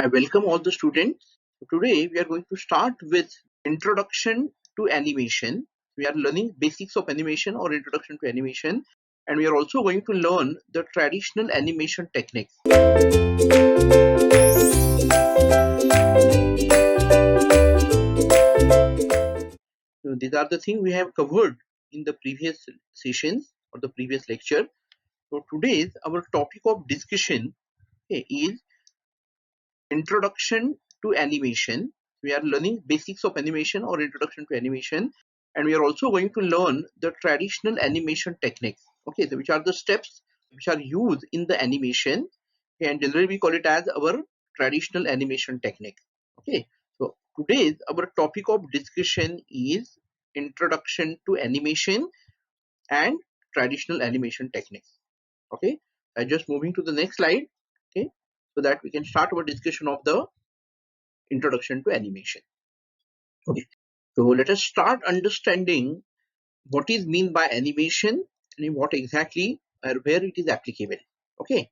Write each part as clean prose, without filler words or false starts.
I welcome all the students. Today we are going to start with introduction to animation. We are learning basics of animation or introduction to animation, and we are also going to learn the traditional animation techniques. So these are the things we have covered in the previous sessions or the previous lecture. So today's our topic of discussion is introduction to animation. We are learning basics of animation or introduction to animation, and we are also going to learn the traditional animation techniques. Okay, so which are the steps which are used in the animation, and generally we call it as our traditional animation technique. Okay, so today's our topic of discussion is introduction to animation and traditional animation techniques. Okay, I'm just moving to the next slide. Okay, so that we can start our discussion of the introduction to animation. Okay, so let us start understanding what is mean by animation and what exactly or where it is applicable. Okay,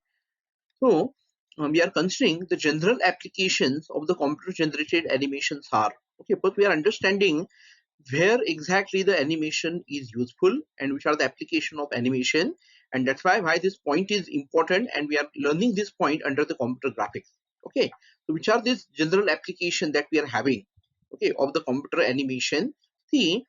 so we are considering the general applications of the computer generated animations are. Okay, but we are understanding where exactly the animation is useful and which are the application of animation, and that's why this point is important, and we are learning this point under the computer graphics. Okay, so which are these general application that we are having, okay, of the computer animation. See,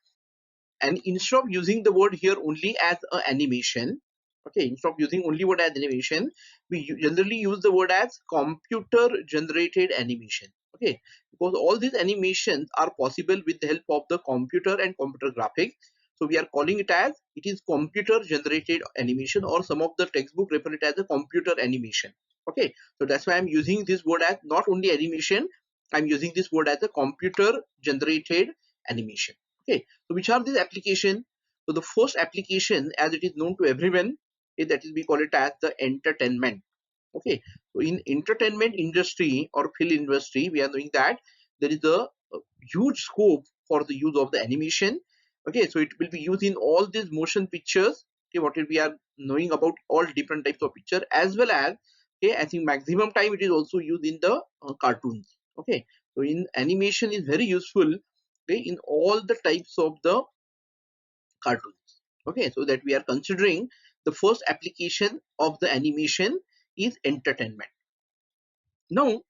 and instead of using the word here only as a animation, okay, instead of using only word as animation, we generally use the word as computer generated animation. Okay, because all these animations are possible with the help of the computer and computer graphics, so we are calling it as it is computer generated animation, or some of the textbook refer it as a computer animation. Okay, so that's why I'm using this word as not only animation, I'm using this word as a computer generated animation. Okay, so which are these application? So the first application, as it is known to everyone, is that is we call it as the entertainment. Okay, so in entertainment industry or film industry, we are knowing that there is a huge scope for the use of the animation. Okay, so it will be used in all these motion pictures. Okay, what we are knowing about all different types of picture, as well as, okay, I think maximum time it is also used in the cartoons. Okay, so in animation is very useful, okay, in all the types of the cartoons. Okay, so that we are considering the first application of the animation is entertainment. Now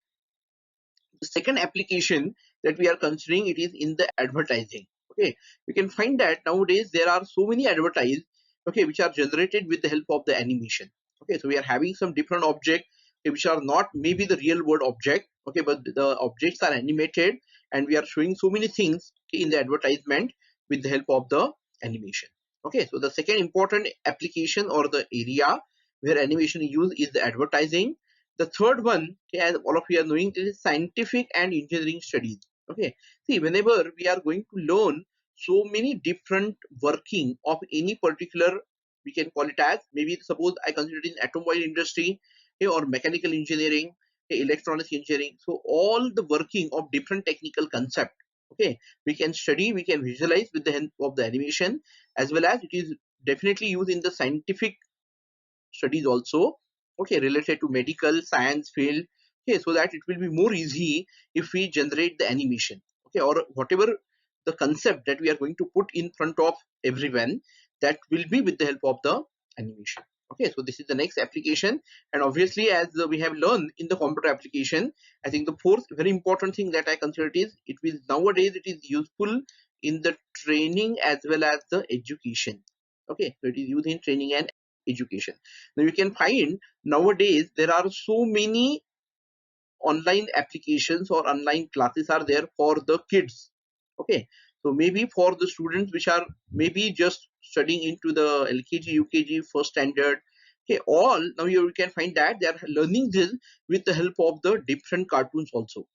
the second application that we are considering, it is in the advertising. Okay, you can find that nowadays there are so many advertises, okay, which are generated with the help of the animation. Okay, so we are having some different objects, okay, which are not maybe the real world object, okay, but the objects are animated, and we are showing so many things, okay, in the advertisement with the help of the animation. Okay, so the second important application or the area where animation is used is the advertising. The third one, okay, as all of you are knowing, it is scientific and engineering studies. Okay, see, whenever we are going to learn so many different working of any particular, we can call it as, maybe suppose I consider it in automobile industry, okay, or mechanical engineering, okay, electronics engineering. So all the working of different technical concept, okay, we can study, we can visualize with the help of the animation, as well as it is definitely used in the scientific studies also, okay, related to medical science field. Okay, so that it will be more easy if we generate the animation, okay, or whatever the concept that we are going to put in front of everyone, that will be with the help of the animation. Okay, so this is the next application, and obviously as we have learned in the computer application, I think the fourth very important thing that I consider is it will nowadays it is useful in the training as well as the education. Okay, so it is used in training and education. Now you can find nowadays there are so many online applications or online classes are there for the kids. Okay, so maybe for the students which are maybe just studying into the LKG, UKG, first standard, okay, all now you can find that they are learning this with the help of the different cartoons also.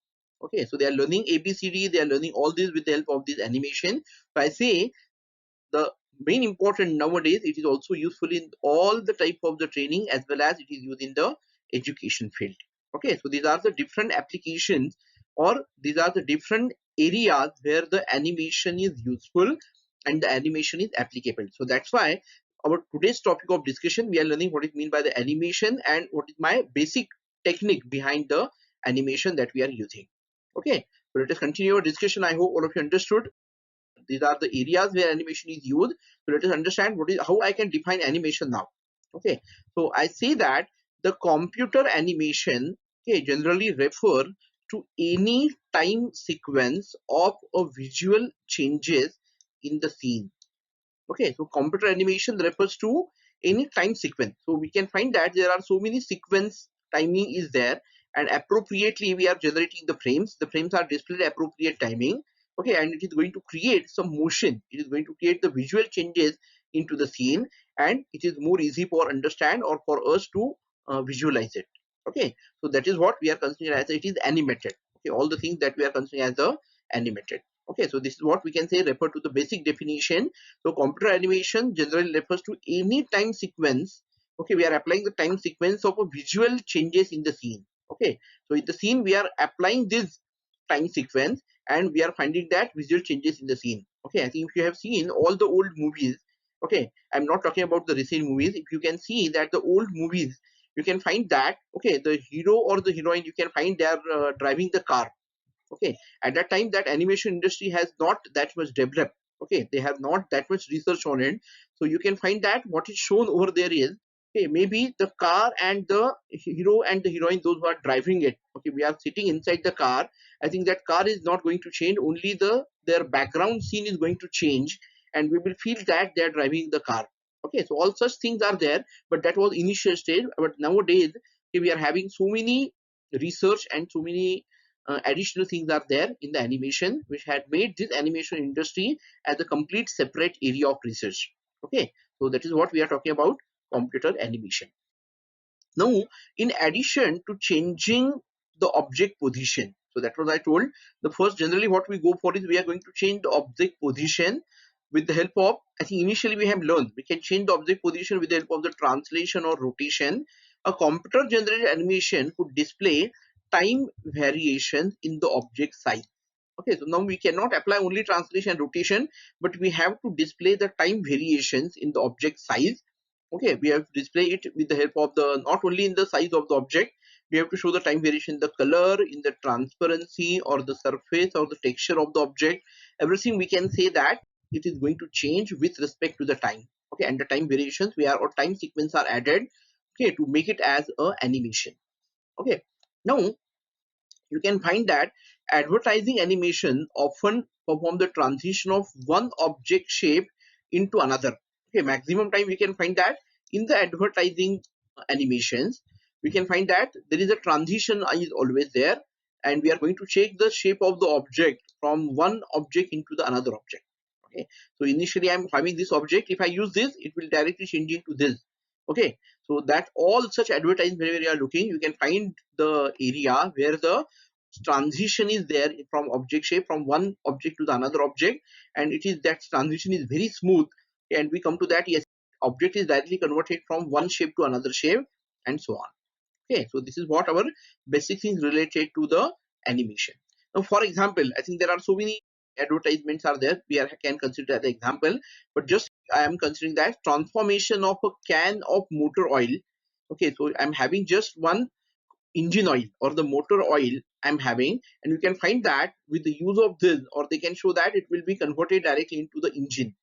Okay, so they are learning ABCD, they are learning all this with the help of this animation. So I say the main important nowadays, it is also useful in all the type of the training as well as it is used in the education field. Okay, so these are the different applications, or these are the different areas where the animation is useful and the animation is applicable. So that's why our today's topic of discussion, we are learning what it mean by the animation and what is my basic technique behind the animation that we are using. Okay, so let us continue our discussion. I hope all of you understood. These are the areas where animation is used. So let us understand how I can define animation now. Okay, so I say that the computer animation, okay, generally refer to any time sequence of a visual changes in the scene. Okay, so computer animation refers to any time sequence. So we can find that there are so many sequence timing is there, and appropriately we are generating the frames. The frames are displayed appropriate timing. Okay, and it is going to create some motion. It is going to create the visual changes into the scene, and it is more easy for understand or for us to visualize it. Okay, so that is what we are considering as it is animated. Okay, all the things that we are considering as the animated. Okay, so this is what we can say refer to the basic definition. So computer animation generally refers to any time sequence. Okay, we are applying the time sequence of a visual changes in the scene. Okay, so in the scene we are applying this time sequence and we are finding that visual changes in the scene. Okay, I think if you have seen all the old movies, okay, I'm not talking about the recent movies. If you can see that the old movies, you can find that, okay, the hero or the heroine, you can find they are driving the car. Okay, at that time that animation industry has not that much developed. Okay, they have not that much research on it. So you can find that what is shown over there is, okay, maybe the car and the hero and the heroine, those who are driving it, okay, we are sitting inside the car. I think that car is not going to change, only their background scene is going to change, and we will feel that they are driving the car. Okay, so all such things are there, but that was initial stage. But nowadays, okay, we are having so many research and so many additional things are there in the animation, which had made this animation industry as a complete separate area of research. Okay, so that is what we are talking about, computer animation. Now, in addition to changing the object position, so that was I told, the first generally what we go for is we are going to change the object position with the help of, I think initially we have learned we can change the object position with the help of the translation or rotation. A computer generated animation could display time variations in the object size. Okay, so now we cannot apply only translation and rotation, but we have to display the time variations in the object size. Okay, we have to display it with the help of the, not only in the size of the object, we have to show the time variation in the color, in the transparency or the surface or the texture of the object. Everything we can say that it is going to change with respect to the time. Okay, and the time variations we are, or time sequence are added, okay, to make it as a animation. Okay, now you can find that advertising animation often perform the transition of one object shape into another. Okay, maximum time we can find that in the advertising animations, we can find that there is a transition is always there, and we are going to change the shape of the object from one object into the another object. Okay, so initially I'm having this object. If I use this, it will directly change into this. Okay, so that all such advertising, wherever you are looking, you can find the area where the transition is there from object shape from one object to the another object, and it is that transition is very smooth, and we come to that, yes, object is directly converted from one shape to another shape, and so on. Okay, so this is what our basic things related to the animation. Now for example, I think there are so many advertisements are there, we can consider as an example, but just I am considering that transformation of a can of motor oil. Okay, so I'm having just one engine oil or the motor oil I'm having, and you can find that with the use of this, or they can show that it will be converted directly into the engine.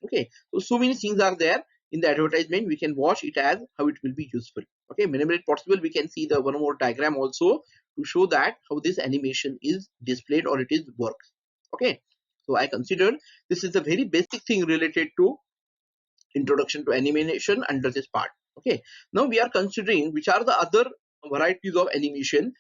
Okay, so many things are there in the advertisement, we can watch it as how it will be useful. Okay, whenever it's possible, we can see the one more diagram also to show that how this animation is displayed or it is works. Okay, so I considered this is a very basic thing related to introduction to animation under this part. Okay, now we are considering which are the other varieties of animation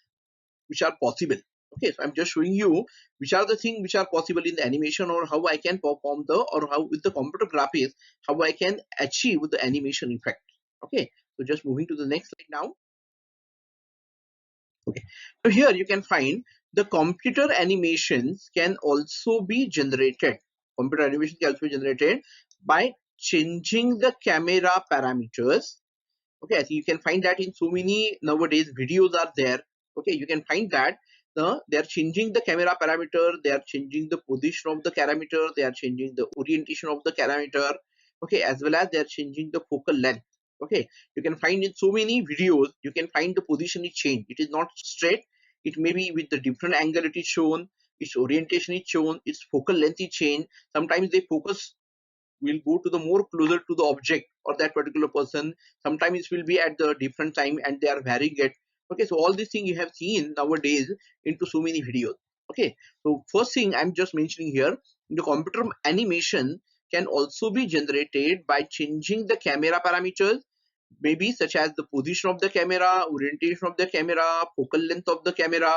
which are possible. Okay, so I'm just showing you which are the things which are possible in the animation, or how I can perform the, or how with the computer graphics, how I can achieve the animation effect. Okay, so just moving to the next slide now. Okay, so here you can find the computer animations can also be generated. Computer animation can also be generated by changing the camera parameters. Okay, so you can find that in so many nowadays videos are there. Okay, you can find that they are changing the camera parameter, they are changing the position of the parameter, they are changing the orientation of the parameter. Okay, as well as they are changing the focal length. Okay, you can find in so many videos, you can find the position is changed, it is not straight, It may be with the different angle it is shown, its orientation is shown, its focal length is changed. Sometimes they focus will go to the more closer to the object or that particular person. Sometimes it will be at the different time and they are varying it. Okay, so all these things you have seen nowadays into so many videos. Okay, so first thing I'm just mentioning here, the computer animation can also be generated by changing the camera parameters, maybe such as the position of the camera, orientation of the camera, focal length of the camera,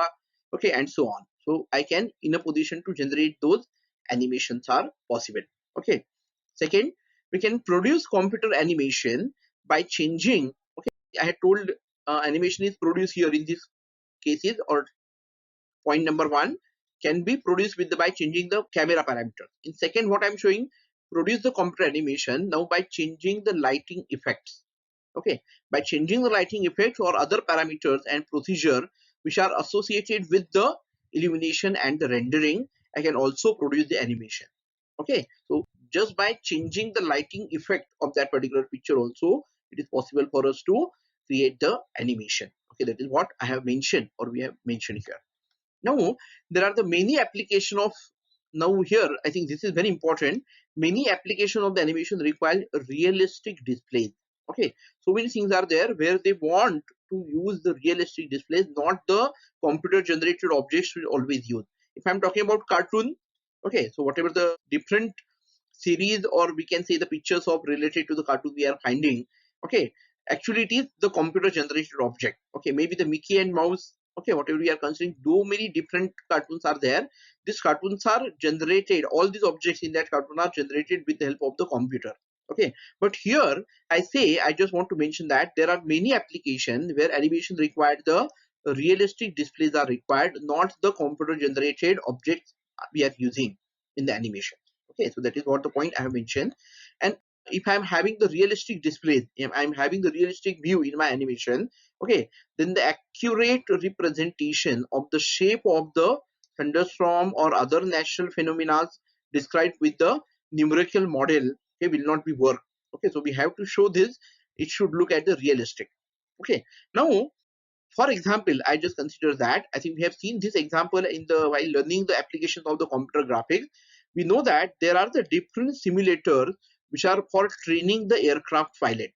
okay, and so on. So I can in a position to generate those animations are possible. Okay. Second, we can produce computer animation by changing. Okay, I had told animation is produced here in these cases, or point number one can be produced with by changing the camera parameter. In second, what I'm showing, produce the computer animation now by changing the lighting effects. Okay, by changing the lighting effects or other parameters and procedure which are associated with the illumination and the rendering, I can also produce the animation. Okay, so just by changing the lighting effect of that particular picture also, it is possible for us to create the animation. Okay, that is what I have mentioned, or we have mentioned here. Now there are the many application of, now here I think this is very important, many application of the animation require realistic displays. Okay, so many things are there where they want to use the realistic displays, not the computer generated objects we always use. If I'm talking about cartoon, okay, so whatever the different series, or we can say the pictures of related to the cartoon we are finding, okay, actually it is the computer generated object. Okay, maybe the Mickey and Mouse, okay, whatever we are considering, though many different cartoons are there, these cartoons are generated, all these objects in that cartoon are generated with the help of the computer. Okay, but here I just want to mention that there are many applications where animation required the realistic displays are required, not the computer generated objects we are using in the animation. Okay, so that is what the point I have mentioned. And if I'm having the realistic display, if I'm having the realistic view in my animation, okay, then the accurate representation of the shape of the thunderstorm or other natural phenomena described with the numerical model, okay, will not be work. Okay, so we have to show this, it should look at the realistic. Okay, now for example, I just consider that I think we have seen this example in the while learning the applications of the computer graphics. We know that there are the different simulators which are for training the aircraft pilot.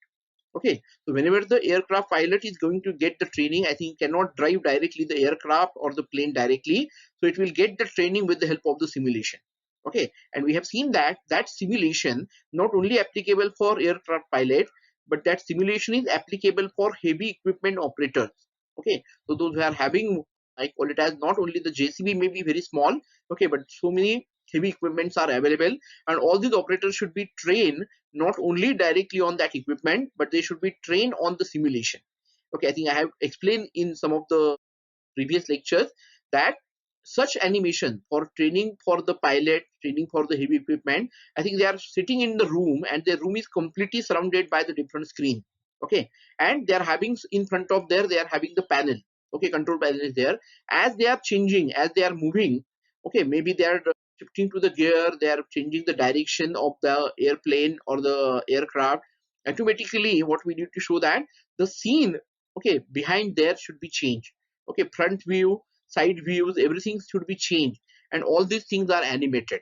Okay, so whenever the aircraft pilot is going to get the training, I think cannot drive directly the aircraft or the plane directly, so it will get the training with the help of the simulation. Okay, and we have seen that that simulation not only applicable for aircraft pilot, but that simulation is applicable for heavy equipment operators. Okay, so those who are having, I call it as, not only the JCB may be very small, okay, but so many heavy equipments are available, and all these operators should be trained not only directly on that equipment, but they should be trained on the simulation. Okay, I think I have explained in some of the previous lectures that such animation for training for the pilot, training for the heavy equipment, I think they are sitting in the room and the room is completely surrounded by the different screen. Okay, and they are having in front of there, they are having the panel. Okay, control panel is there. As they are changing, as they are moving, okay, maybe they are shifting to the gear, they are changing the direction of the airplane or the aircraft. Automatically, what we need to show that the scene, okay, behind there should be changed. Okay, front view, side views, everything should be changed, and all these things are animated.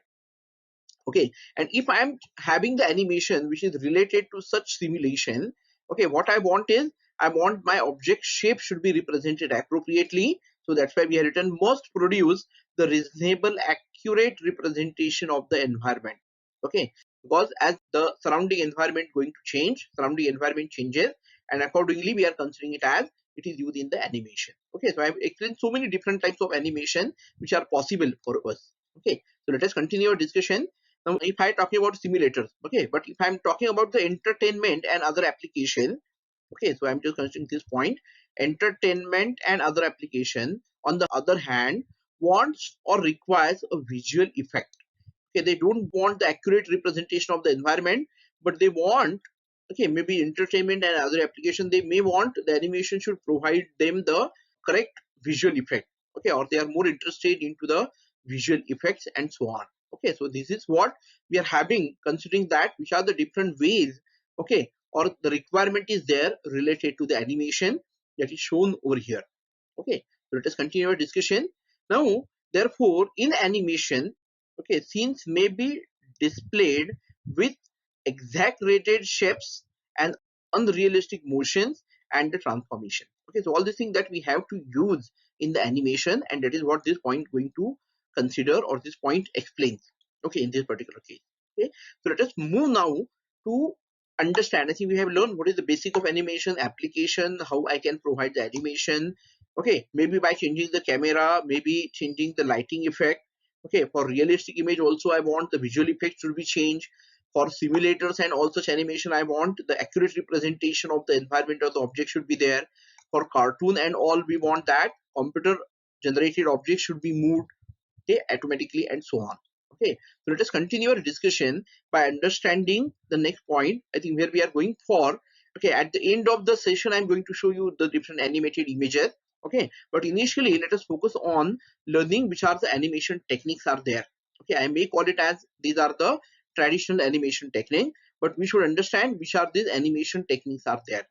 Okay, and if I am having the animation which is related to such simulation, okay, what I want is, I want my object shape should be represented appropriately. So that's why we have written must produce the reasonable accurate representation of the environment. Okay, because as the surrounding environment going to change, surrounding environment changes, and accordingly we are considering it as it is used in the animation. Okay, so I have explained so many different types of animation which are possible for us. Okay, so let us continue our discussion. Now, if I talking about simulators, okay, but if I'm talking about the entertainment and other application, okay, so I'm just considering this point. Entertainment and other application, on the other hand, wants or requires a visual effect. Okay, they don't want the accurate representation of the environment, but they want, okay, maybe entertainment and other application, they may want the animation should provide them the correct visual effect. Okay, or they are more interested into the visual effects and so on. Okay, so this is what we are having, considering that which are the different ways, okay, or the requirement is there related to the animation that is shown over here. Okay, So let us continue our discussion. Now, therefore, in animation, okay, scenes may be displayed with exaggerated shapes and unrealistic motions and the transformation. Okay, so all these things that we have to use in the animation, and that is what this point going to consider, or this point explains. Okay, in this particular case. Okay, so let us move now to understand. I think we have learned what is the basic of animation application, how I can provide the animation. Okay, maybe by changing the camera, maybe changing the lighting effect. Okay, for realistic image also I want the visual effects should be changed. For simulators and all such animation, I want the accurate representation of the environment or the object should be there. For cartoon and all, we want that computer generated objects should be moved, okay, automatically, and so on. Okay, so let us continue our discussion by understanding the next point. I think where we are going for. Okay, at the end of the session I'm going to show you the different animated images. Okay, but initially let us focus on learning which are the animation techniques are there. Okay, I may call it as these are the traditional animation technique, but we should understand which are these animation techniques are there.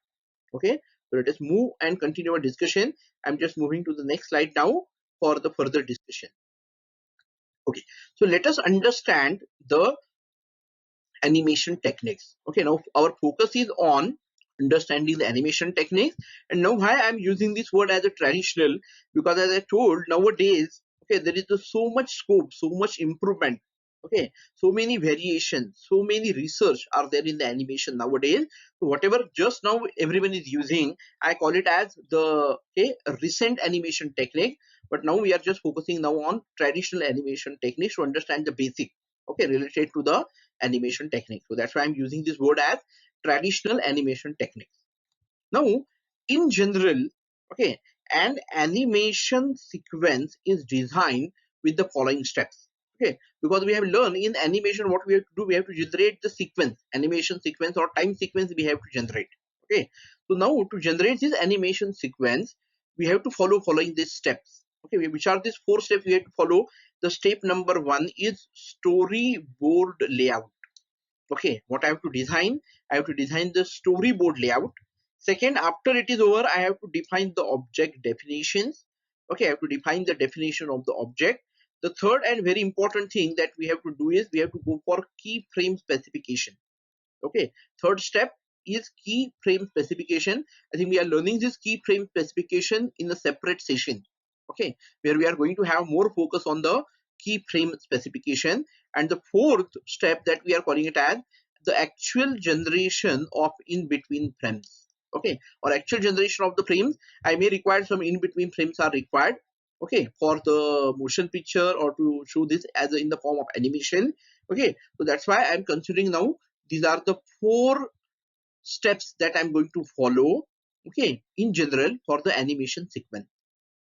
Okay, so let us move and continue our discussion. I'm just moving to the next slide now for the further discussion. Okay, so let us understand the animation techniques. Okay, now our focus is on understanding the animation techniques. And now why I'm using this word as a traditional, because as I told, nowadays, okay, there is so much scope, so much improvement. Okay, so many variations, so many research are there in the animation nowadays. So whatever just now everyone is using, I call it as the recent animation technique. But now we are just focusing now on traditional animation techniques to understand the basic, okay, related to the animation technique. So that's why I'm using this word as traditional animation techniques. Now, in general, okay, an animation sequence is designed with the following steps. Okay, because we have learned in animation what we have to do, we have to generate the sequence, animation sequence or time sequence we have to generate. Okay, so now to generate this animation sequence, we have to follow following these steps. Okay, which are these 4 steps we have to follow? The step number 1 is storyboard layout. Okay, what I have to design? I have to design the storyboard layout. Second, after it is over, I have to define the object definitions. Okay, I have to define the definition of the object. The third and very important thing that we have to do is we have to go for keyframe specification. Okay, third step is keyframe specification. I think we are learning this keyframe specification in a separate session. Okay, where we are going to have more focus on the keyframe specification. And the fourth step that we are calling it as the actual generation of in between frames. Okay, or actual generation of the frames. I may require some in between frames are required. Okay, for the motion picture or to show this as in the form of animation. Okay, so that's why I'm considering now these are the 4 steps that I'm going to follow, okay, in general for the animation sequence.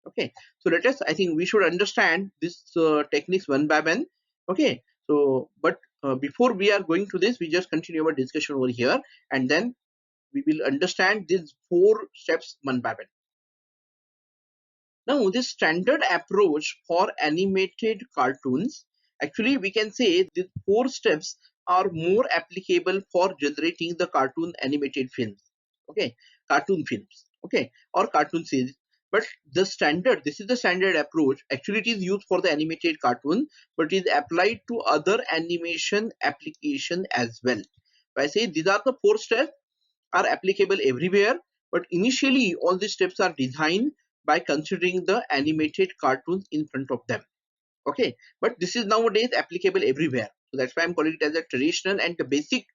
Okay, so let us, I think we should understand this techniques one by one. Okay, so but before we are going to this, we just continue our discussion over here, and then we will understand these 4 steps one by one. Now, this standard approach for animated cartoons, actually we can say these 4 steps are more applicable for generating the cartoon animated films. Okay, cartoon films, okay, or cartoon series. But the standard, this is the standard approach. Actually, it is used for the animated cartoon, but it is applied to other animation application as well. I say these are the 4 steps are applicable everywhere, but initially all these steps are designed by considering the animated cartoons in front of them. Okay, but this is nowadays applicable everywhere. So that's why I'm calling it as a traditional and the basic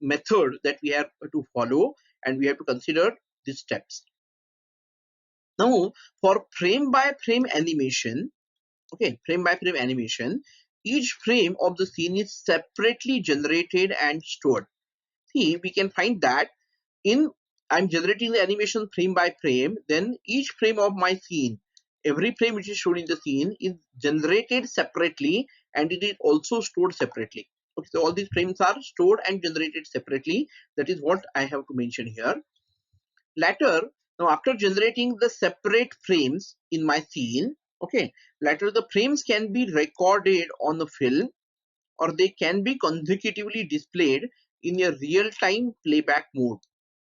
method that we have to follow, and we have to consider these steps. Now, for frame by frame animation, okay, frame by frame animation, each frame of the scene is separately generated and stored. See, we can find that in I'm generating the animation frame by frame, then each frame of my scene, every frame which is shown in the scene is generated separately and it is also stored separately. Okay, so all these frames are stored and generated separately. That is what I have to mention here. Later, now after generating the separate frames in my scene, okay, later the frames can be recorded on the film or they can be consecutively displayed in a real-time playback mode.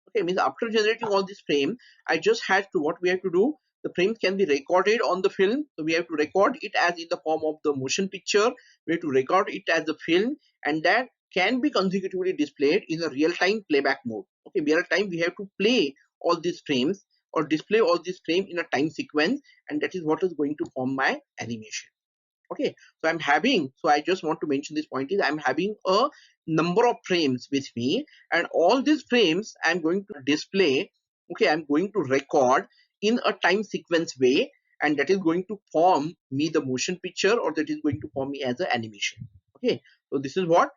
Okay, means after generating all this frame, I just had to, what we have to do, The frames can be recorded on the film. So we have to record it as in the form of the motion picture. We have to record it as a film, and that can be consecutively displayed in a real-time playback mode. Okay, real time we have to play all these frames or display all these frames in a time sequence, and that is what is going to form my animation. Okay, so I just want to mention this point is I'm having a number of frames with me, and all these frames I'm going to display. Okay, I'm going to record in a time sequence way, and that is going to form me the motion picture, or that is going to form me as an animation. Okay, so this is what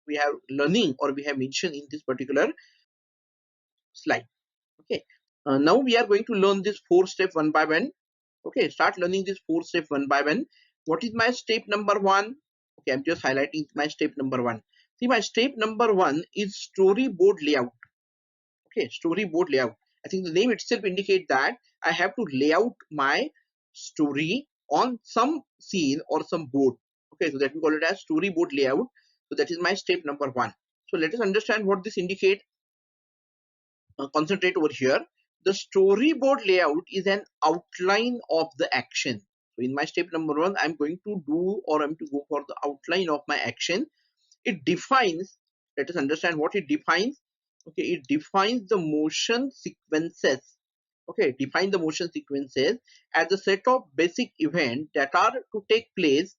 we have learning, or we have mentioned in this particular slide. Okay, now we are going to learn this 4 step one by one. Okay, start learning this 4 step one by one. What is my step number 1? Okay, I'm just highlighting my step number 1. See, my step number 1 is storyboard layout. Okay, storyboard layout. I think the name itself indicates that I have to lay out my story on some scene or some board. Okay, so that we call it as storyboard layout. So that is my step number 1. So let us understand what this indicates. Concentrate over here. The storyboard layout is an outline of the action. So in my step number 1, I'm going to do, or I'm to go for the outline of my action. It defines, let us understand what it defines. Okay, it defines the motion sequences. Okay, define the motion sequences as a set of basic events that are to take place.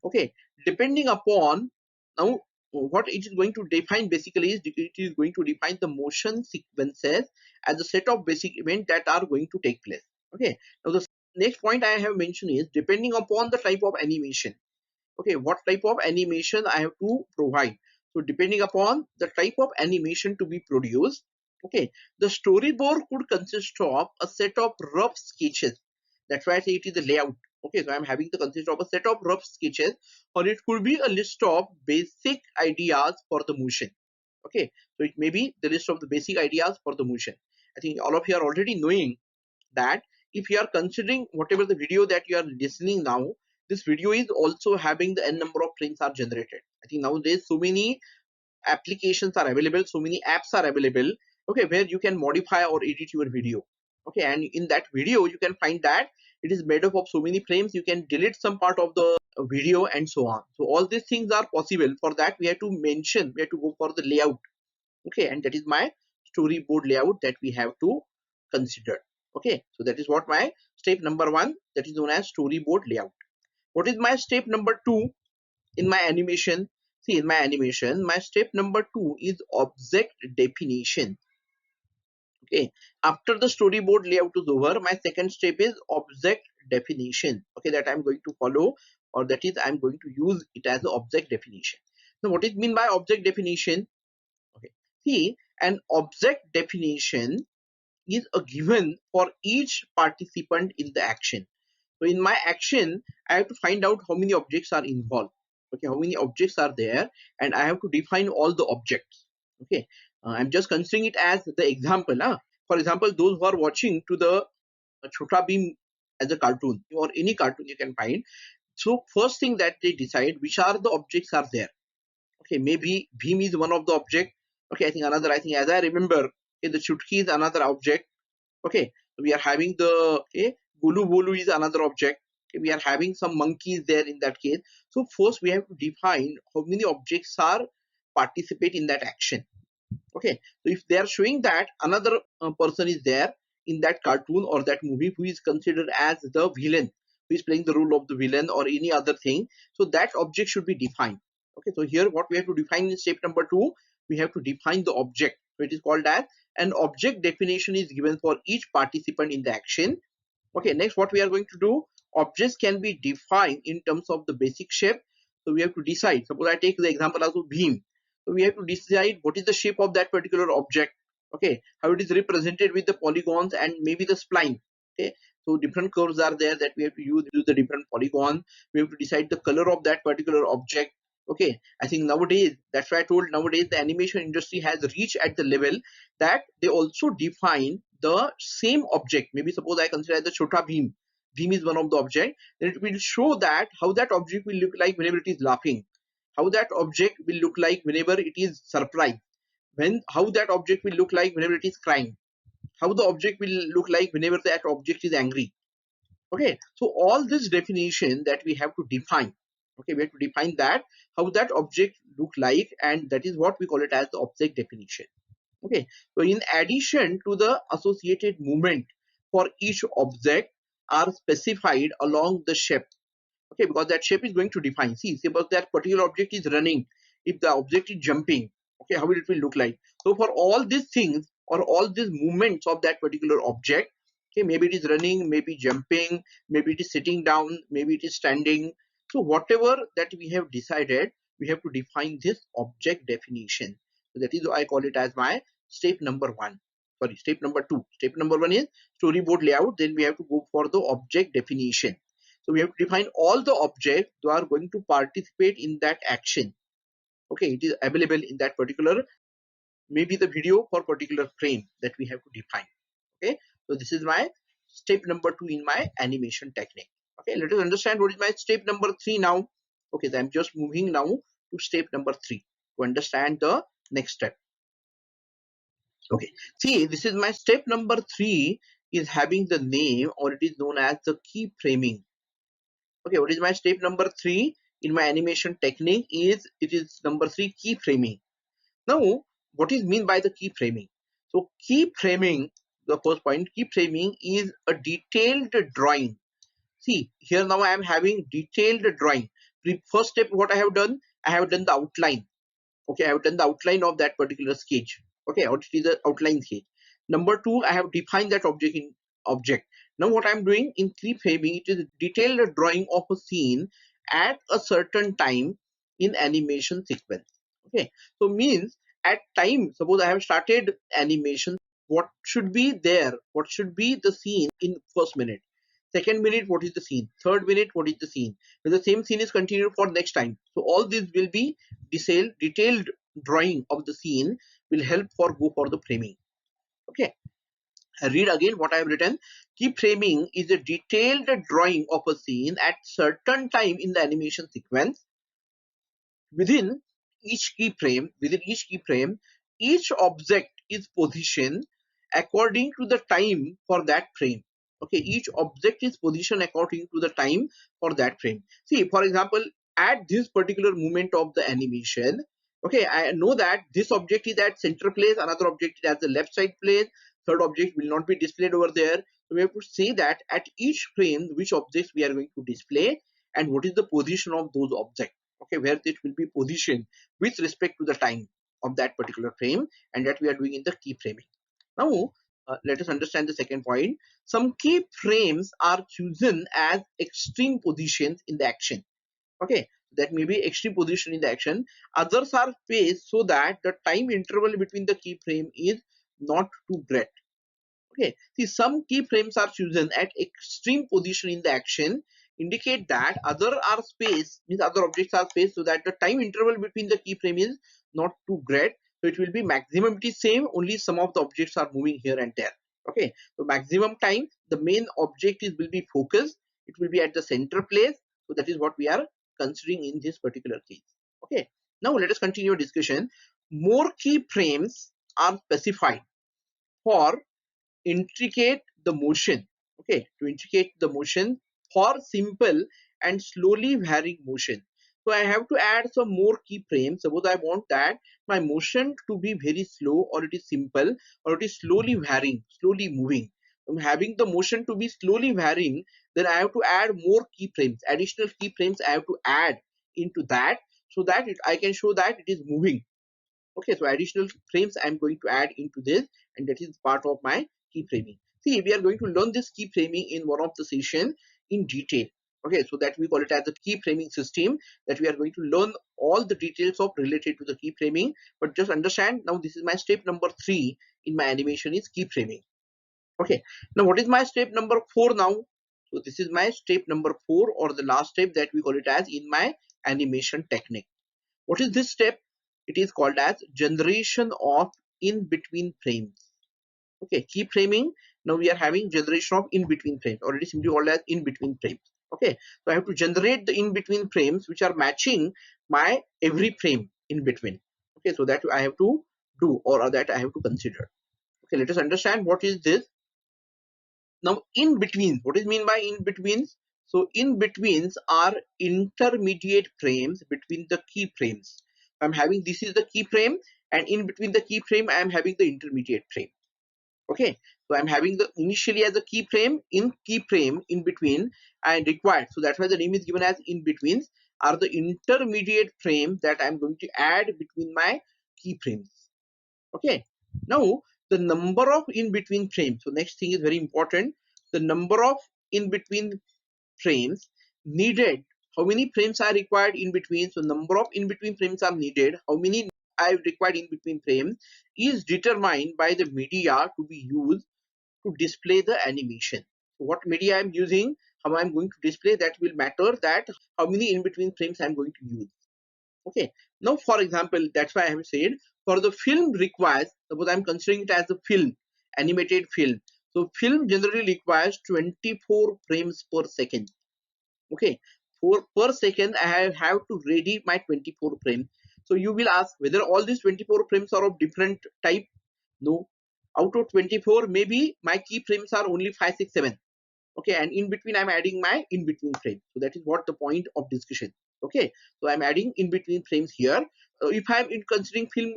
Okay, depending upon, now what it is going to define basically is it is going to define the motion sequences as a set of basic events that are going to take place. Okay, now the next point I have mentioned is depending upon the type of animation. Okay, what type of animation I have to provide. So depending upon the type of animation to be produced, okay, the storyboard could consist of a set of rough sketches. That's why I say it is a layout. Okay, so I'm having the consist of a set of rough sketches, or it could be a list of basic ideas for the motion. Okay, so it may be the list of the basic ideas for the motion. I think all of you are already knowing that if you are considering whatever the video that you are listening now, this video is also having the n number of frames are generated. I think nowadays so many applications are available, so many apps are available, okay, where you can modify or edit your video. Okay, and in that video you can find that it is made up of so many frames. You can delete some part of the video and so on. So all these things are possible. For that we have to mention, we have to go for the layout. Okay, and that is my storyboard layout that we have to consider. Okay, so that is what my step number 1, that is known as storyboard layout. What is my step number 2 in my animation? See, in my animation, my step number 2 is object definition. Okay, after the storyboard layout is over, my second step is object definition. Okay, that I'm going to follow, or that is I'm going to use it as an object definition. So what is mean by object definition? Okay, see, an object definition is a given for each participant in the action. So in my action, I have to find out how many objects are involved. Okay, how many objects are there, and I have to define all the objects. Okay, I'm just considering it as the example. For example, those who are watching to the Chota Bheem as a cartoon, or any cartoon you can find. So first thing that they decide which are the objects are there. Okay, maybe Bheem is one of the object. Okay, I think another, I think as I remember, okay, the Chutki is another object. Okay, so we are having the, okay, Gulu Bolu is another object. Okay, we are having some monkeys there in that case. So first we have to define how many objects are participate in that action. Okay, so if they are showing that another person is there in that cartoon or that movie who is considered as the villain, who is playing the role of the villain or any other thing, so that object should be defined. Okay, so here what we have to define in step number 2, we have to define the object. So it is called as an object definition is given for each participant in the action. Okay, next what we are going to do, objects can be defined in terms of the basic shape. So we have to decide, suppose I take the example as a Bheem. So we have to decide what is the shape of that particular object. Okay, how it is represented with the polygons and maybe the spline. Okay, so different curves are there that we have to use the different polygon. We have to decide the color of that particular object. Okay, I think nowadays, that's why I told nowadays the animation industry has reached at the level that they also define the same object. Maybe suppose I consider the Chota Bheem. Bheem is one of the object. Then it will show that how that object will look like whenever it is laughing, how that object will look like whenever it is surprised, how that object will look like whenever it is crying, how the object will look like whenever that object is angry. Okay, so all this definition that we have to define. Okay, we have to define that how that object look like, and that is what we call it as the object definition. Okay, so in addition to the associated movement for each object are specified along the shape. Okay, because that shape is going to define. See, suppose that particular object is running, if the object is jumping, okay, how will it will look like? So for all these things or all these movements of that particular object, okay, maybe it is running, maybe jumping, maybe it is sitting down, maybe it is standing. So whatever that we have decided, we have to define this object definition. So that is why I call it as my step number one. Sorry, step number two. Step number one is storyboard layout. Then we have to go for the object definition. So we have to define all the objects that are going to participate in that action. Okay, it is available in that particular, maybe the video for particular frame that we have to define. Okay, so this is my step number two in my animation technique. Okay, let us understand what is my step number three now. Okay, so I'm just moving now to step number three to understand the next step. Okay, see, this is my step number three is having the name, or it is known as the keyframing. Okay, what is my step number three in my animation technique is, it is number three, keyframing. Now, what is mean by the keyframing? So keyframing, the first point, keyframing is a detailed drawing. See, here now I am having detailed drawing. The first step, what I have done the outline. Okay, I have done the outline of that particular sketch. Okay, it is the outline sketch. Number two, I have defined that object in object. Now what I am doing in keyframing, it is a detailed drawing of a scene at a certain time in animation sequence. Okay, so means at time, suppose I have started animation, what should be there, what should be the scene in first minute, second minute, what is the scene, third minute, what is the scene, and the same scene is continued for next time. So all this will be detailed drawing of the scene will help for go for the framing. Okay, I read again what I have written. Keyframing is a detailed drawing of a scene at certain time in the animation sequence. Within each keyframe, each object is positioned according to the time for that frame. Okay, each object is positioned according to the time for that frame. See, for example, at this particular moment of the animation, okay, I know that this object is at center place, another object is at the left side place, third object will not be displayed over there. So we have to say that at each frame, which objects we are going to display and what is the position of those objects. Okay, where it will be positioned with respect to the time of that particular frame, and that we are doing in the keyframing. Now, let us understand the second point. Some keyframes are chosen as extreme positions in the action. Okay, that may be extreme position in the action. Others are placed so that the time interval between the keyframe is not too great. Okay, see, some keyframes are chosen at extreme position in the action, indicate that other are spaced, means other objects are spaced so that the time interval between the keyframe is not too great. So it will be maximum, it is same, only some of the objects are moving here and there. Okay, so maximum time, the main object is will be focused, it will be at the center place. So that is what we are considering in this particular case. Okay, now let us continue discussion. More keyframes are specified for intricate the motion. Okay, to intricate the motion for simple and slowly varying motion. So I have to add some more keyframes. Suppose I want that my motion to be very slow, or it is simple, or it is slowly varying, slowly moving. I'm having the motion to be slowly varying, then I have to add more keyframes, additional keyframes I have to add into that, so that I can show that it is moving. Okay, so additional frames I'm going to add into this, and that is part of my keyframing. See, we are going to learn this keyframing in one of the session in detail. Okay, so that we call it as the keyframing system, that we are going to learn all the details of related to the keyframing. But just understand now, this is my step number three in my animation is keyframing. Okay, now what is my step number four now? So this is my step number four, or the last step that we call it as in my animation technique. What is this step? It is called as generation of in-between frames. Okay, keyframing. Now we are having generation of in-between frames, or it is simply called as in-between frames. Okay, so I have to generate the in-between frames which are matching my every frame in between. Okay, so that I have to do, or that I have to consider. Okay, let us understand what is this. Now in between, what is mean by in betweens? So in betweens are intermediate frames between the key frames. I'm having, this is the key frame, and in between the key frame I am having the intermediate frame. Okay, so I'm having the initially as a key frame, in between and required, so that's why the name is given as in betweens, are the intermediate frame that I'm going to add between my key frames. Okay, now the number of in between frames, so next thing is very important, the number of in between frames needed, how many frames are required in between, so number of in between frames are needed, how many I required in between frames is determined by the media to be used to display the animation. So what media I'm using, how I'm going to display, that will matter, that how many in between frames I'm going to use. Okay, now for example, that's why I have said for the film requires, suppose I'm considering it as a film, animated film, so film generally requires 24 frames per second. Okay, for per second I have to ready my 24 frames. So you will ask whether all these 24 frames are of different type. No, out of 24 maybe my key frames are only 5 6 7. Okay, and in between I'm adding my in between frame, so that is what the point of discussion. Okay, so I'm adding in between frames here. If I'm in considering film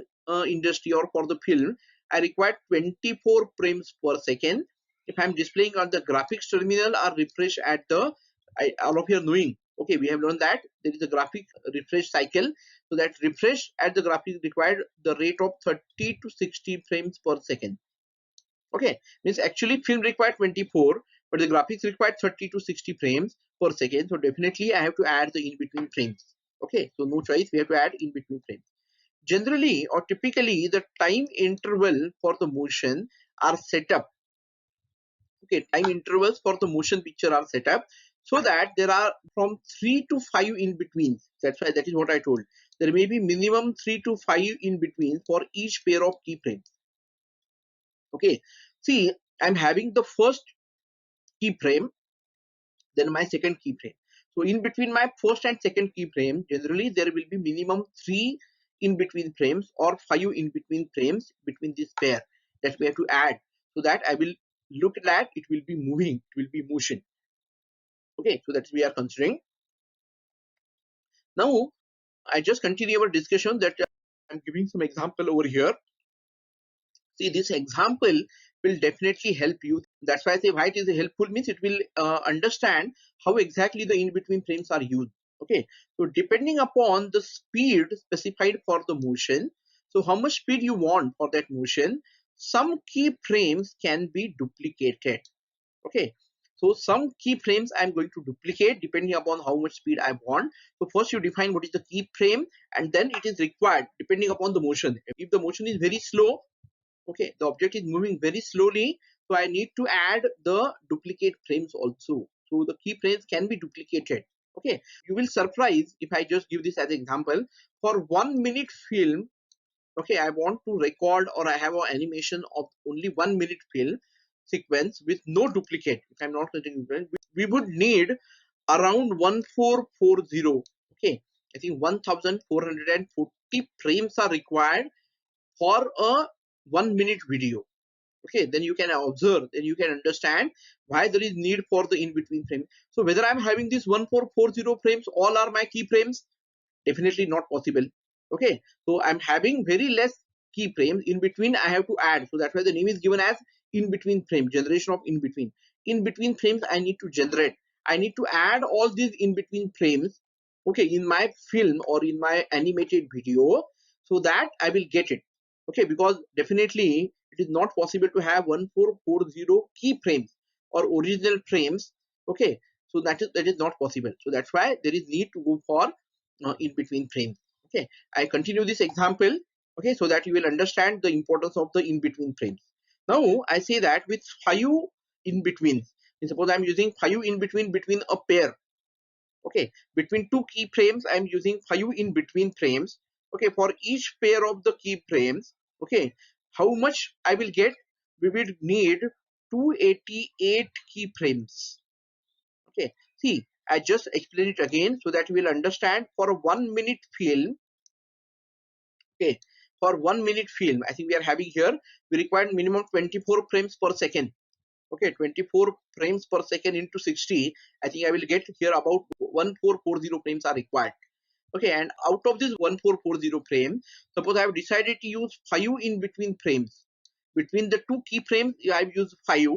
industry, or for the film I require 24 frames per second. If I'm displaying on the graphics terminal or refresh at the, all of you are knowing, okay, we have learned that there is a graphic refresh cycle, so that refresh at the graphics required the rate of 30 to 60 frames per second. Okay, means actually film required 24, but the graphics required 30 to 60 frames per second, so definitely I have to add the in between frames. Okay, so no choice, we have to add in between frames. Generally or typically the time interval for the motion are set up. Okay, time intervals for the motion picture are set up so that there are from 3 to 5 in betweens. That's why, that is what I told, there may be minimum 3 to 5 in between for each pair of keyframes. Okay, see, I'm having the first keyframe, then my second keyframe. So in between my first and second keyframe, generally there will be minimum 3 in between frames or 5 in between frames between this pair that we have to add, so that I will look at it will be moving, it will be motion. Okay, so that we are considering. Now I just continue our discussion, that I'm giving some example over here. See, this example will definitely help you. That's why I say why it is helpful, means it will understand how exactly the in-between frames are used. Okay, so depending upon the speed specified for the motion, so how much speed you want for that motion, some key frames can be duplicated. Okay, so some keyframes I'm going to duplicate depending upon how much speed I want. So first you define what is the keyframe, and then it is required depending upon the motion. If the motion is very slow, okay, the object is moving very slowly, so I need to add the duplicate frames also, so the keyframes can be duplicated. Okay, you will surprise if I just give this as an example. For 1 minute film, okay, I want to record, or I have an animation of only 1 minute film sequence with no duplicate. If I'm not considering duplicate, we would need around 1440. Okay, I think 1440 frames are required for a 1 minute video. Okay, then you can observe, then you can understand why there is need for the in between frame. So whether I'm having this 1440 frames, all are my keyframes, definitely not possible. Okay, so I'm having very less keyframes, in between I have to add, so that's why the name is given as in between frame, generation of in between frames I need to generate, I need to add all these in between frames, okay, in my film or in my animated video, so that I will get it. Okay, because definitely it is not possible to have 1440 keyframes or original frames. Okay, so that is not possible, so that's why there is need to go for in between frames. Okay, I continue this example, okay, so that you will understand the importance of the in between frames. Now I say that with 5 in betweens, suppose I'm using 5 in between a pair. Okay, between two key frames I'm using 5 in between frames. Okay, for each pair of the key frames, okay, how much I will get, we will need 288 key frames. Okay, see, I just explain it again so that you will understand. For a 1 minute film, okay, for 1 minute film, I think we are having here, we require minimum 24 frames per second. Okay, 24 frames per second into 60, I think I will get here about 1440 frames are required. Okay, and out of this 1440 frame, suppose I have decided to use 5 in between frames. Between the two keyframes, I've used 5.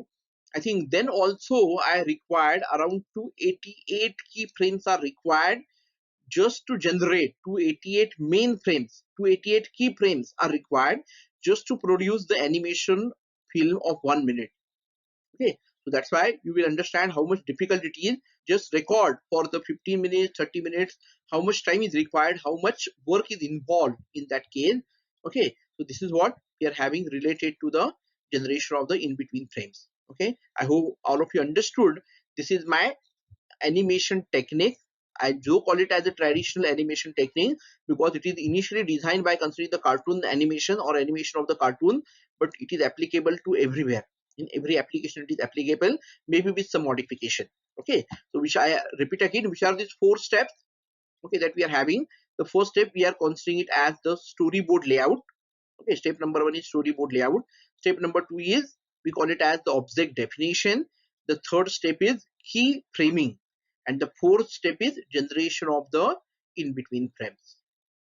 I think then also I required around 288 keyframes are required just to generate 288 main frames. 288 keyframes are required just to produce the animation film of 1 minute. Okay, so that's why you will understand how much difficult it is. Just record for the 15 minutes, 30 minutes, how much time is required, how much work is involved in that case. Okay, so this is what we are having related to the generation of the in-between frames. Okay, I hope all of you understood. This is my animation technique. I do call it as a traditional animation technique because it is initially designed by considering the cartoon animation or animation of the cartoon, but it is applicable to everywhere. In every application, it is applicable, maybe with some modification. Okay, so which I repeat again, which are these 4 steps? Okay, that we are having. The first step we are considering it as the storyboard layout. Okay, step number 1 is storyboard layout. Step number 2 is we call it as the object definition. The third step is key framing, and the fourth step is generation of the in between frames.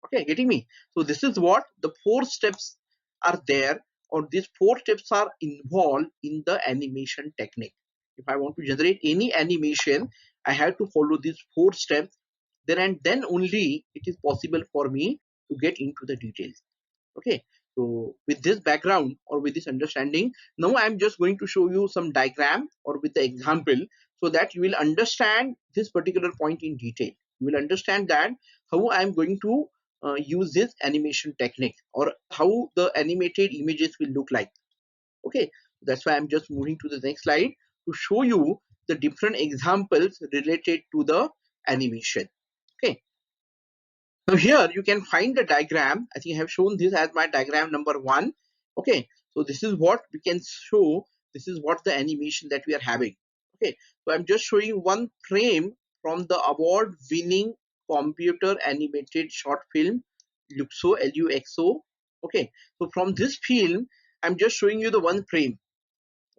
Okay, getting me? So this is what the 4 steps are there, or these 4 steps are involved in the animation technique. If I want to generate any animation, I have to follow these 4 steps. Then and then only it is possible for me to get into the details. Okay, so with this background or with this understanding, now I'm just going to show you some diagram or with the example so that you will understand this particular point in detail. You will understand that how I'm going to use this animation technique or how the animated images will look like. Okay, that's why I'm just moving to the next slide to show you the different examples related to the animation. Okay, now here you can find the diagram. I think I have shown this as my diagram number 1. Okay, so this is what we can show. This is what the animation that we are having. Okay, so I'm just showing one frame from the award winning computer animated short film Luxo, Luxo. Okay, so from this film I'm just showing you the one frame.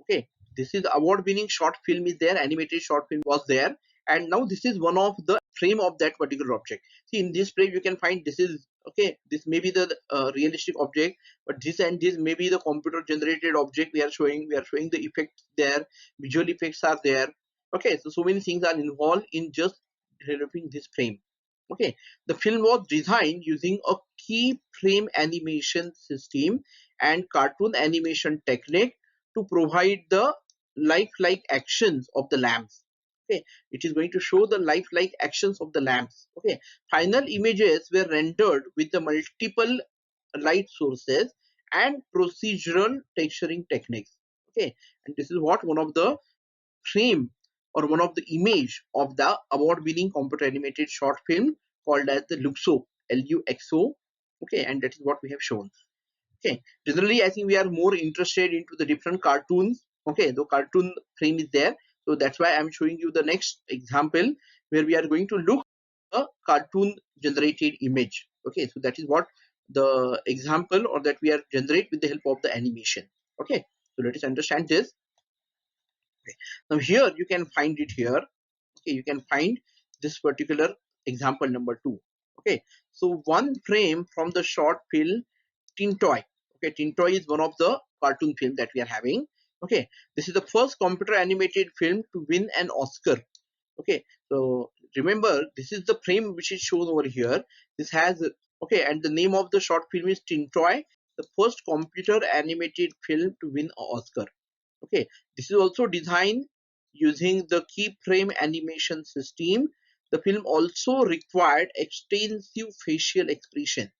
Okay, this is award winning short film is there, animated short film was there, and now this is one of the frame of that particular object. See, in this frame you can find this is okay, this may be the realistic object, but this and this may be the computer generated object we are showing. We are showing the effects there, visual effects are there. Okay, so many things are involved in just developing this frame. Okay, the film was designed using a keyframe animation system and cartoon animation technique to provide the lifelike actions of the lamps. Okay, it is going to show the lifelike actions of the lamps. Okay, final images were rendered with the multiple light sources and procedural texturing techniques. Okay, and this is what one of the frame or one of the image of the award-winning computer animated short film called as the Luxo, Luxo. Okay, and that is what we have shown. Okay, generally I think we are more interested into the different cartoons. Okay, the cartoon frame is there, so that's why I'm showing you the next example where we are going to look a cartoon generated image. Okay, so that is what the example or that we are generate with the help of the animation. Okay, so let us understand this. Okay, now here you can find it here. Okay, you can find this particular example number 2. Okay, so one frame from the short film Tintoy. Okay, Tintoy is one of the cartoon film that we are having. Okay, this is the first computer animated film to win an Oscar. Okay, so remember this is the frame which is shown over here. This has okay, and the name of the short film is Tintoy, the first computer animated film to win an Oscar. Okay, this is also designed using the keyframe animation system. The film also required extensive facial expression.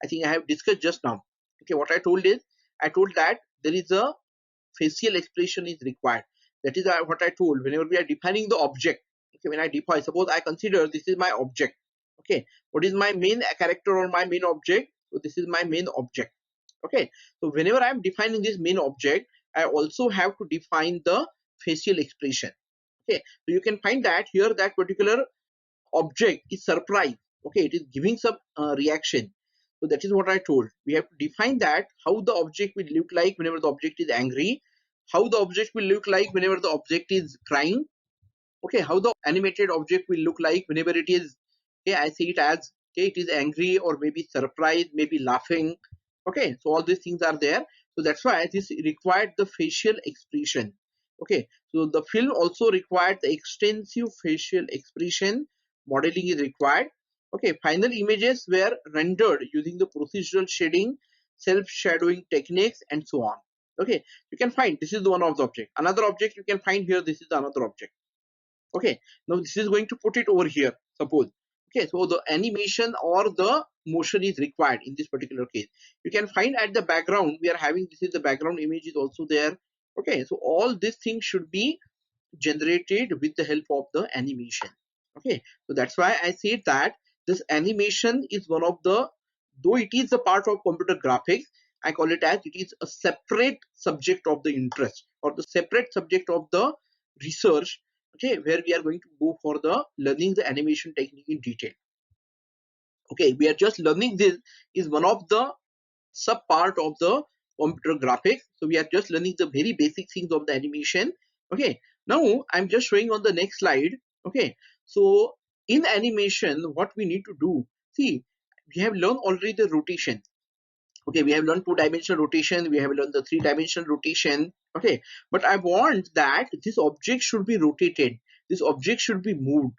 I think I have discussed just now. Okay, what I told is, I told that there is a facial expression is required. That is what I told. Whenever we are defining the object, okay, when I define, suppose I consider this is my object. Okay, what is my main character or my main object? So this is my main object. Okay, so whenever I am defining this main object, I also have to define the facial expression. Okay, so you can find that here that particular object is surprise. Okay, it is giving some reaction. So that is what I told. We have to define that how the object will look like whenever the object is angry. how the object will look like whenever the object is crying. Okay, how the animated object will look like whenever it is, okay, I see it as, okay, it is angry or maybe surprised, maybe laughing. Okay, so all these things are there. So that's why this required the facial expression. Okay, so the film also required the extensive facial expression. Modeling is required. Okay, final images were rendered using the procedural shading, self-shadowing techniques, and so on. Okay, you can find this is the one of the object. Another object you can find here, this is another object. Okay, now this is going to put it over here, suppose. Okay, so the animation or the motion is required in this particular case. You can find at the background we are having, this is the background image is also there. Okay, so all these things should be generated with the help of the animation. Okay, so that's why I say that this animation is one of the, though it is a part of computer graphics, I call it as it is a separate subject of the interest or the separate subject of the research. Okay, where we are going to go for the learning the animation technique in detail. Okay, we are just learning this is one of the sub part of the computer graphics. So we are just learning the very basic things of the animation. Okay, now I'm just showing on the next slide. Okay, so in animation what we need to do, see, we have learned already the rotation. Okay, we have learned two-dimensional rotation, we have learned the three-dimensional rotation. Okay, but I want that this object should be rotated, this object should be moved.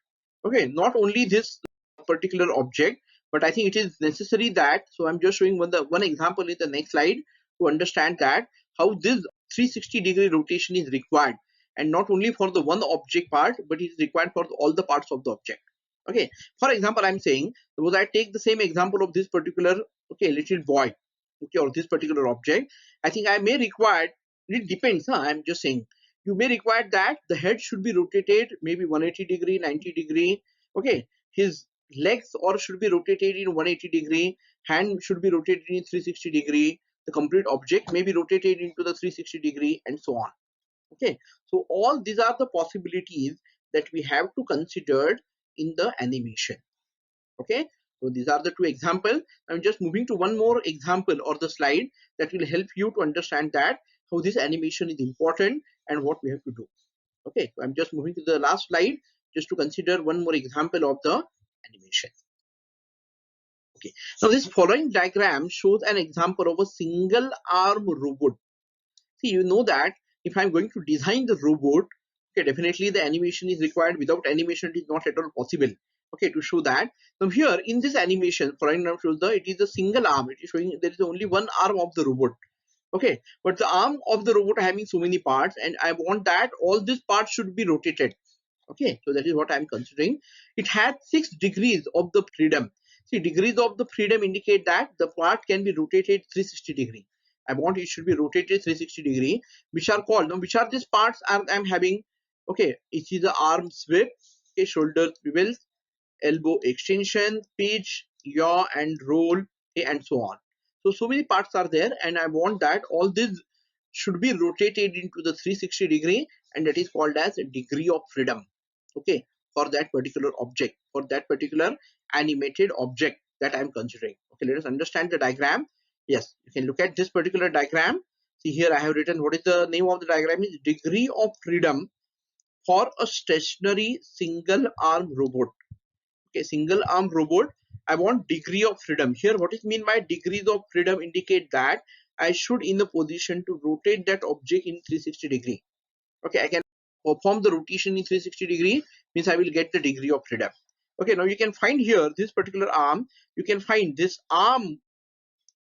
Okay, not only this particular object, but I think it is necessary that, so I'm just showing one example in the next slide to understand that how this 360-degree rotation is required, and not only for the one object part, but it is required for all the parts of the object. Okay, for example, I'm saying, suppose I take the same example of this particular, okay, little boy, okay, or this particular object. I think I may require, it depends, huh? I'm just saying, you may require that the head should be rotated maybe 180-degree, 90-degree. Okay, his legs or should be rotated in 180-degree, hand should be rotated in 360-degree, the complete object may be rotated into the 360-degree, and so on. Okay, so all these are the possibilities that we have to consider in the animation. Okay, so these are the two examples. I'm just moving to one more example or the slide that will help you to understand that how this animation is important and what we have to do. Okay, so I'm just moving to the last slide just to consider one more example of the animation. Okay, now this following diagram shows an example of a single arm robot. See, you know that if I'm going to design the robot, okay, definitely the animation is required. Without animation, it is not at all possible. Okay, to show that. Now here in this animation, for example, shows the, it is a single arm. It is showing there is only one arm of the robot. Okay, but the arm of the robot having so many parts, and I want that all these parts should be rotated. Okay, so that is what I'm considering. It has 6 degrees of the freedom. See, degrees of the freedom indicate that the part can be rotated 360-degree. I want it should be rotated 360-degree, which are called, now which are these parts I'm having? Okay, it is the arm sweep, okay, shoulder swivels, elbow extension, pitch, yaw, and roll, okay, and so on. So many parts are there, and I want that all these should be rotated into the 360-degree, and that is called as a degree of freedom. Okay, for that particular object, for that particular animated object that I'm considering. Okay, let us understand the diagram. Yes, you can look at this particular diagram. See, here I have written what is the name of the diagram is degree of freedom for a stationary single arm robot. Okay, single arm robot, I want degree of freedom. Here what is mean by degrees of freedom indicate that I should in the position to rotate that object in 360-degree. Okay, I can perform the rotation in 360-degree, means I will get the degree of freedom. Okay, now you can find here this particular arm, you can find this arm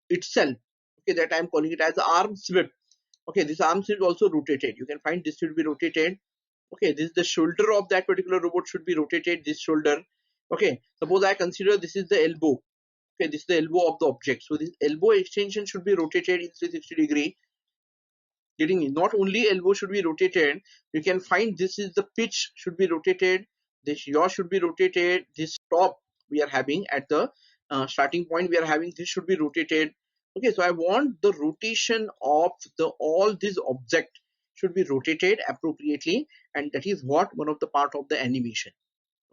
itself, okay, that I am calling it as the arm sweep. Okay, this arm is also rotated. You can find this should be rotated. Okay, this is the shoulder of that particular robot should be rotated, this shoulder. Okay, suppose I consider this is the elbow. Okay, this is the elbow of the object. So this elbow extension should be rotated in 360-degree. Getting me? Not only elbow should be rotated, you can find this is the pitch should be rotated, this yaw should be rotated, this top we are having at the starting point we are having, this should be rotated. Okay, so I want the rotation of the all these object should be rotated appropriately, and that is what one of the part of the animation.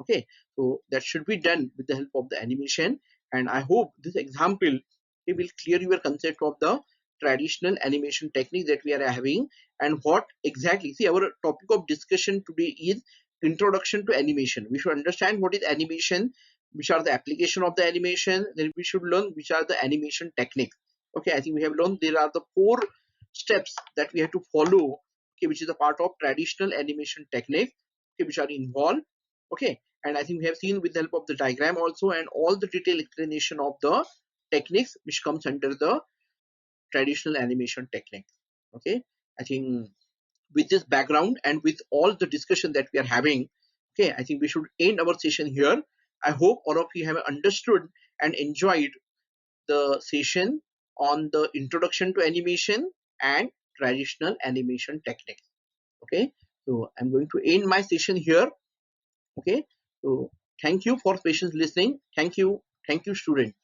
Okay, so that should be done with the help of the animation, and I hope this example it will clear your concept of the traditional animation technique that we are having, and what exactly, see, our topic of discussion today is introduction to animation. We should understand what is animation, which are the application of the animation, then we should learn which are the animation techniques. Okay, I think we have learned there are the 4 steps that we have to follow, okay, which is a part of traditional animation techniques, okay, which are involved. Okay, and I think we have seen with the help of the diagram also, and all the detailed explanation of the techniques which comes under the traditional animation techniques. Okay, I think with this background and with all the discussion that we are having, okay, I think we should end our session here. I hope all of you have understood and enjoyed the session on the introduction to animation and traditional animation techniques. Okay, so I'm going to end my session here. Okay, so thank you for patience listening. Thank you, student.